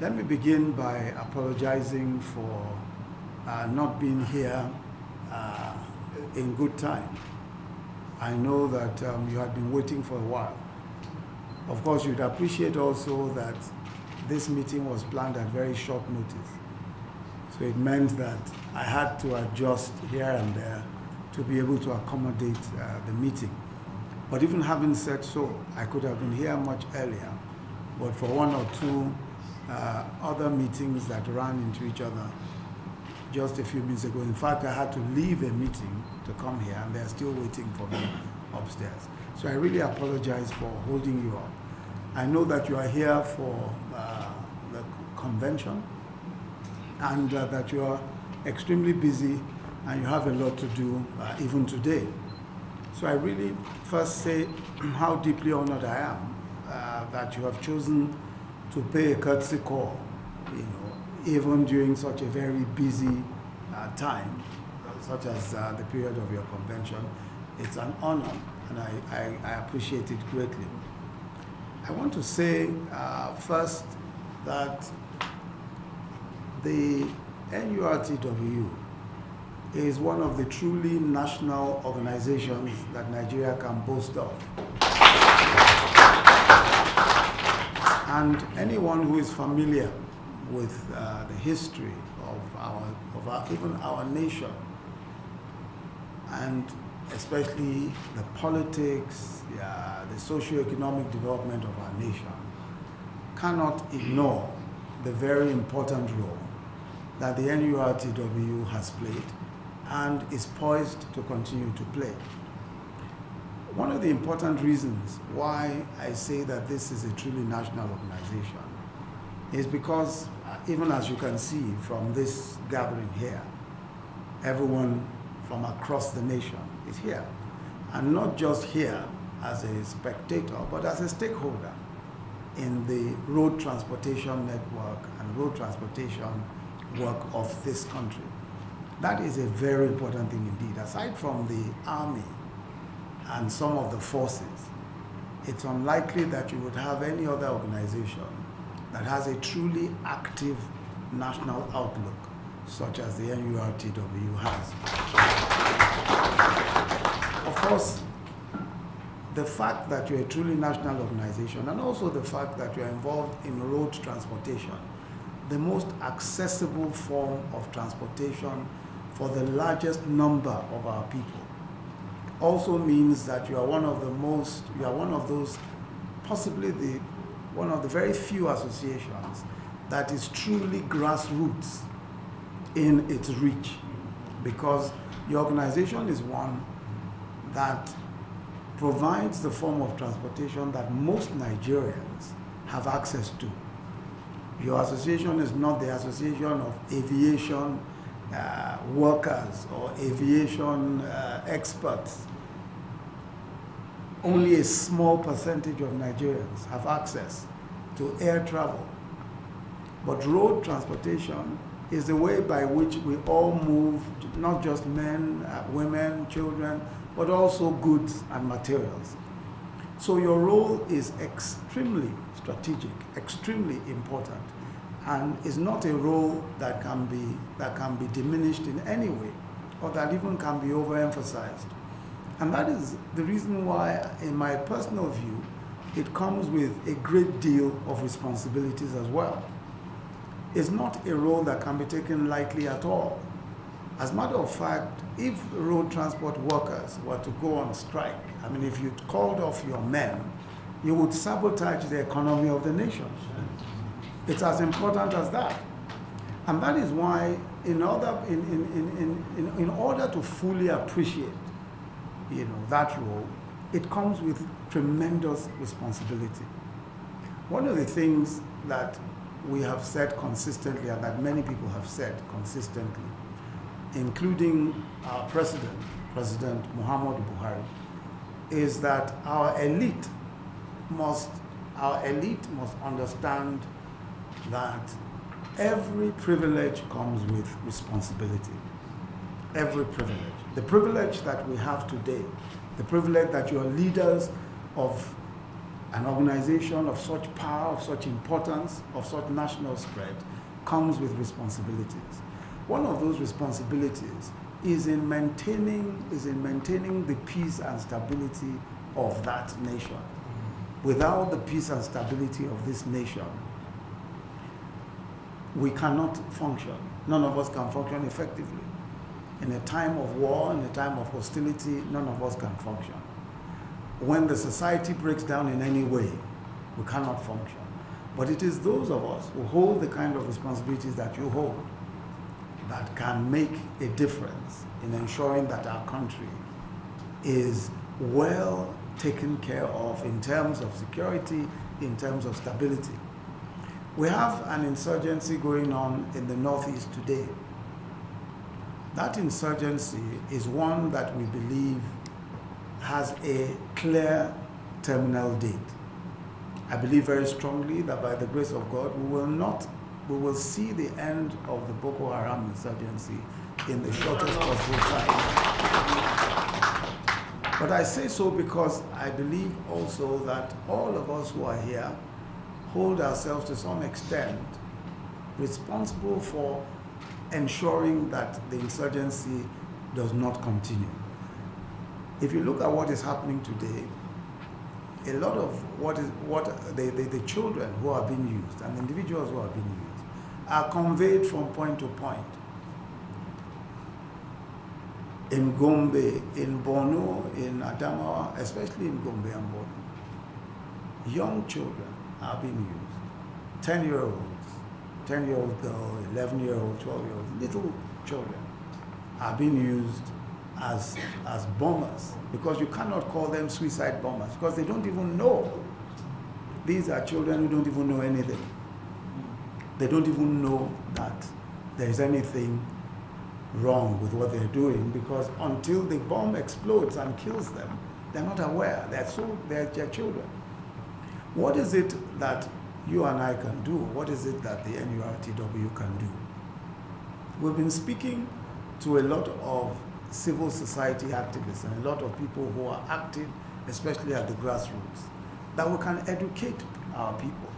Let me begin by apologizing for not being here in good time. I know that you had been waiting for a while. Of course, you'd appreciate also that this meeting was planned at very short notice. So it meant that I had to adjust here and there to be able to accommodate the meeting. But even having said so, I could have been here much earlier, but for one or two other meetings that ran into each other just a few minutes ago. In fact, I had to leave a meeting to come here, and they're still waiting for me upstairs. So I really apologize for holding you up. I know that you are here for the convention, and that you are extremely busy and you have a lot to do even today. So I really first say how deeply honored I am that you have chosen to pay a courtesy call, even during such a very busy time, such as the period of your convention. It's an honor, and I appreciate it greatly. I want to say first that the NURTW is one of the truly national organizations that Nigeria can boast of. And anyone who is familiar with the history of even our nation, and especially the politics, the socio-economic development of our nation, cannot ignore the very important role that the NURTW has played and is poised to continue to play. One of the important reasons why I say that this is a truly national organization is because, even as you can see from this gathering here, everyone from across the nation is here. And not just here as a spectator, but as a stakeholder in the road transportation network and road transportation work of this country. That is a very important thing indeed. Aside from the army and some of the forces, it's unlikely that you would have any other organization that has a truly active national outlook, such as the NURTW has. Of course, the fact that you're a truly national organization, and also the fact that you're involved in road transportation, the most accessible form of transportation for the largest number of our people, also means that you are one of those, possibly one of the very few associations that is truly grassroots in its reach, because your organization is one that provides the form of transportation that most Nigerians have access to. Your association is not the association of aviation workers or aviation experts. Only a small percentage of Nigerians have access to air travel. But road transportation is the way by which we all move, not just men, women, children, but also goods and materials. So your role is extremely strategic, extremely important, and is not a role that can be diminished in any way, or that even can be overemphasized. And that is the reason why, in my personal view, it comes with a great deal of responsibilities as well. It's not a role that can be taken lightly at all. As a matter of fact, if road transport workers were to go on strike, I mean, if you'd called off your men, you would sabotage the economy of the nation. It's as important as that. And that is why, in order to fully appreciate that role, it comes with tremendous responsibility. One of the things that we have said consistently, and that many people have said consistently, including our President Muhammadu Buhari, is that our elite must understand that every privilege comes with responsibility. Every privilege. The privilege that we have today, the privilege that you are leaders of An organization of such power, of such importance, of such national spread comes with responsibilities. One of those responsibilities is in maintaining the peace and stability of that nation. Without the peace and stability of this nation, we cannot function. None of us can function effectively. In a time of war, in a time of hostility, none of us can function. When the society breaks down in any way, we cannot function. But it is those of us who hold the kind of responsibilities that you hold that can make a difference in ensuring that our country is well taken care of in terms of security, in terms of stability. We have an insurgency going on in the Northeast today. That insurgency is one that we believe has a clear terminal date. I believe very strongly that by the grace of God, we will see the end of the Boko Haram insurgency in the shortest possible time. But I say so because I believe also that all of us who are here hold ourselves to some extent responsible for ensuring that the insurgency does not continue. If you look at what is happening today, a lot of the children who are being used and individuals who are being used are conveyed from point to point. In Gombe, in Borno, in Adamawa, especially in Gombe and Borno, young children are being used. 10-year-olds, 10-year-old girl, 11-year-old, 12-year-old, little children are being used as bombers, because you cannot call them suicide bombers because they don't even know. These are children who don't even know anything. They don't even know that there is anything wrong with what they're doing, because until the bomb explodes and kills them, they're not aware. They're children. What is it that you and I can do? What is it that the NURTW can do? We've been speaking to a lot of civil society activists and a lot of people who are active, especially at the grassroots, that we can educate our people.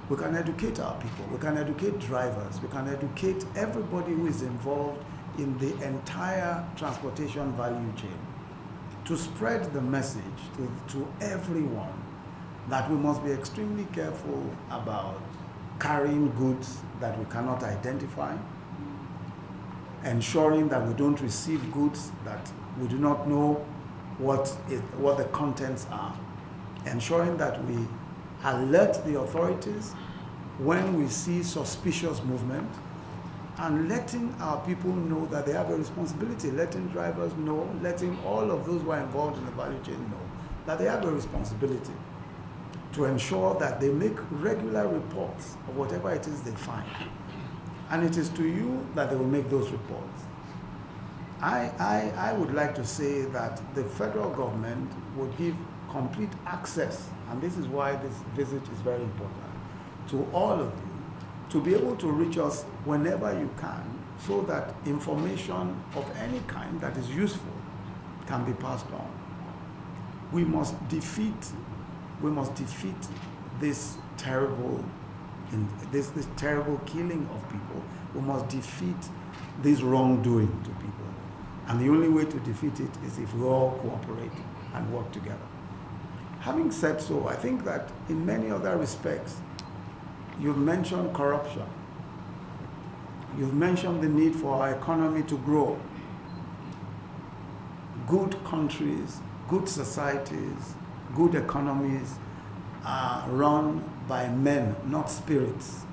We can educate our people. We can educate drivers. We can educate everybody who is involved in the entire transportation value chain to spread the message to everyone that we must be extremely careful about carrying goods that we cannot identify, ensuring that we don't receive goods that we do not know what the contents are, ensuring that we alert the authorities when we see suspicious movement, and letting our people know that they have a responsibility, letting drivers know, letting all of those who are involved in the value chain know that they have a responsibility to ensure that they make regular reports of whatever it is they find. And it is to you that they will make those reports. I would like to say that the federal government would give complete access, and this is why this visit is very important, to all of you, to be able to reach us whenever you can, so that information of any kind that is useful can be passed on. We must defeat this terrible killing of people. We must defeat this wrongdoing to people. And the only way to defeat it is if we all cooperate and work together. Having said so, I think that in many other respects, you've mentioned corruption. You've mentioned the need for our economy to grow. Good countries, good societies, good economies are run by men, not spirits.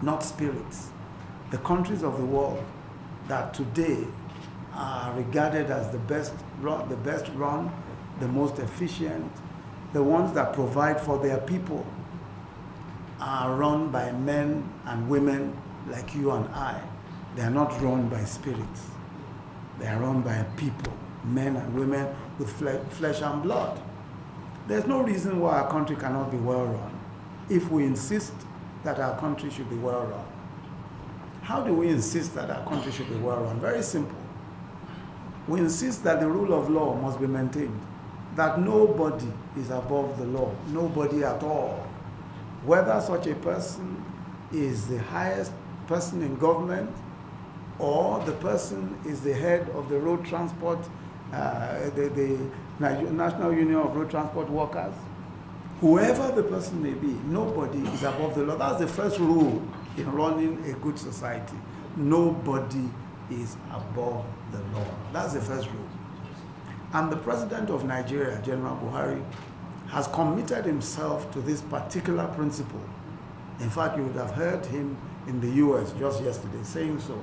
Not spirits. The countries of the world that today are regarded as the best run, the most efficient, the ones that provide for their people, are run by men and women like you and I. They are not run by spirits. They are run by people, men and women with flesh and blood. There's no reason why our country cannot be well run if we insist that our country should be well run. How do we insist that our country should be well run? Very simple. We insist that the rule of law must be maintained. that nobody is above the law, nobody at all. Whether such a person is the highest person in government, or the person is the head of the road transport, the National Union of Road Transport Workers, whoever the person may be, nobody is above the law. That's the first rule in running a good society. Nobody is above the law. That's the first rule. And the President of Nigeria, General Buhari, has committed himself to this particular principle. In fact, you would have heard him in the US just yesterday saying so,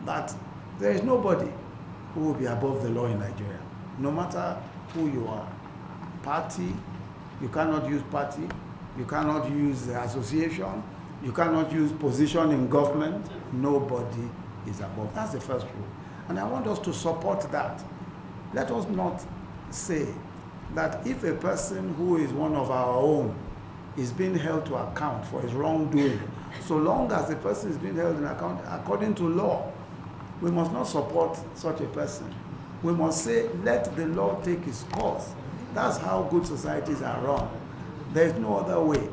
that there is nobody who will be above the law in Nigeria, no matter who you are. Party, you cannot use party, you cannot use association, you cannot use position in government. Nobody is above. That's the first rule. And I want us to support that. Let us not say that if a person who is one of our own is being held to account for his wrongdoing, so long as the person is being held in account according to law, we must not support such a person. We must say, let the law take its course. That's how good societies are run. There is no other way.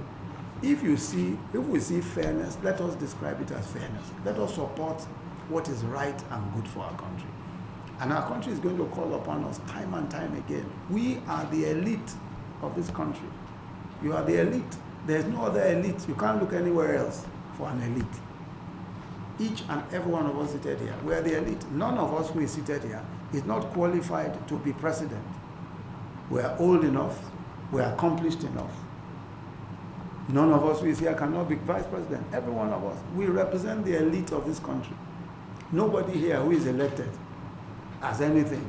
If we see fairness, let us describe it as fairness. Let us support what is right and good for our country. And our country is going to call upon us time and time again. We are the elite of this country. You are the elite. There's no other elite. You can't look anywhere else for an elite. Each and every one of us seated here, we are the elite. None of us who is seated here is not qualified to be president. We are old enough. We are accomplished enough. None of us who is here cannot be vice president. Every one of us. We represent the elite of this country. Nobody here who is elected as anything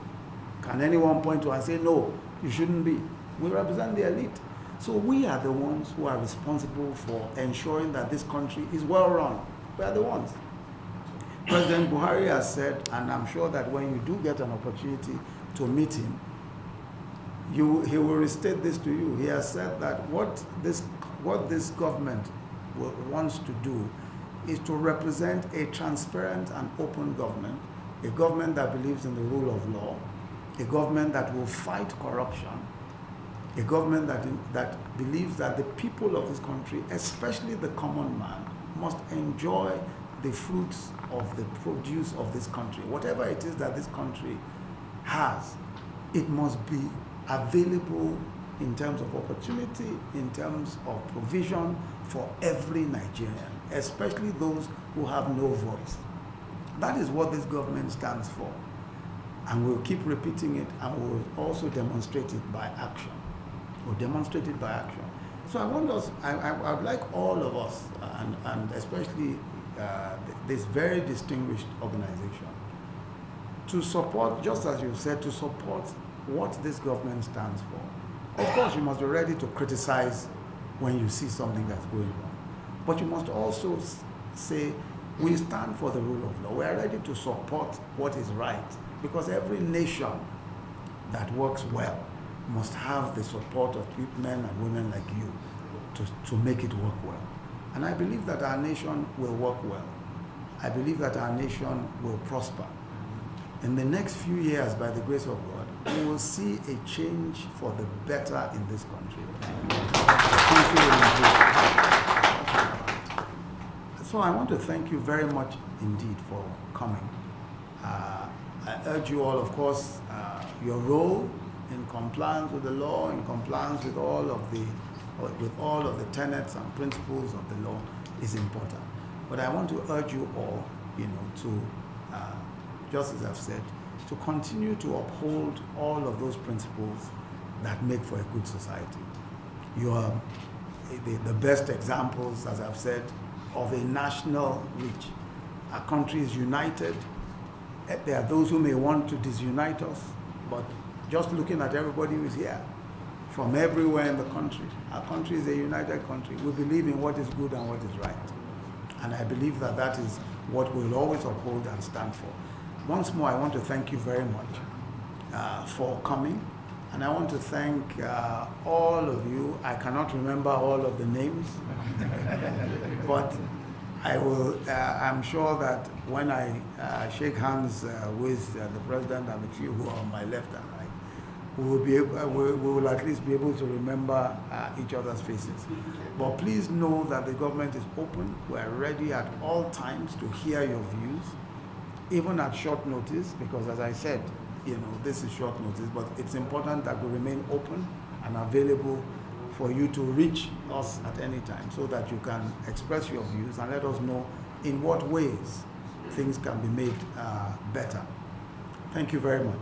can anyone point to and say, no, you shouldn't be. We represent the elite. So we are the ones who are responsible for ensuring that this country is well run. We are the ones. President Buhari has said, and I'm sure that when you do get an opportunity to meet him, he will restate this to you. He has said that what this government wants to do is to represent a transparent and open government, a government that believes in the rule of law, a government that will fight corruption, a government that believes that the people of this country, especially the common man, must enjoy the fruits of the produce of this country. Whatever it is that this country has, it must be available in terms of opportunity, in terms of provision for every Nigerian, especially those who have no voice. That is what this government stands for. And we'll keep repeating it, and we'll also demonstrate it by action. We'll demonstrate it by action. So I would like all of us, and especially this very distinguished organization, to support, just as you said, to support what this government stands for. Of course, you must be ready to criticize when you see something that's going wrong. But you must also say, we stand for the rule of law. We are ready to support what is right, because every nation that works well must have the support of men and women like you to make it work well. And I believe that our nation will work well. I believe that our nation will prosper. In the next few years, by the grace of God, we will see a change for the better in this country. So I want to thank you very much indeed for coming. I urge you all, of course, your role in compliance with the law, in compliance with all of the tenets and principles of the law is important. But I want to urge you all, to, just as I've said, to continue to uphold all of those principles that make for a good society. You are the best examples, as I've said, of a national reach. Our country is united. There are those who may want to disunite us, but just looking at everybody who is here, from everywhere in the country, our country is a united country. We believe in what is good and what is right. And I believe that that is what we'll always uphold and stand for. Once more, I want to thank you very much for coming. And I want to thank all of you. I cannot remember all of the names, but I will. I'm sure that when I shake hands with the president and the few who are on my left and right, we will at least be able to remember each other's faces. But please know that the government is open. We're ready at all times to hear your views, even at short notice, because as I said, this is short notice, but it's important that we remain open and available for you to reach us at any time so that you can express your views and let us know in what ways things can be made better. Thank you very much.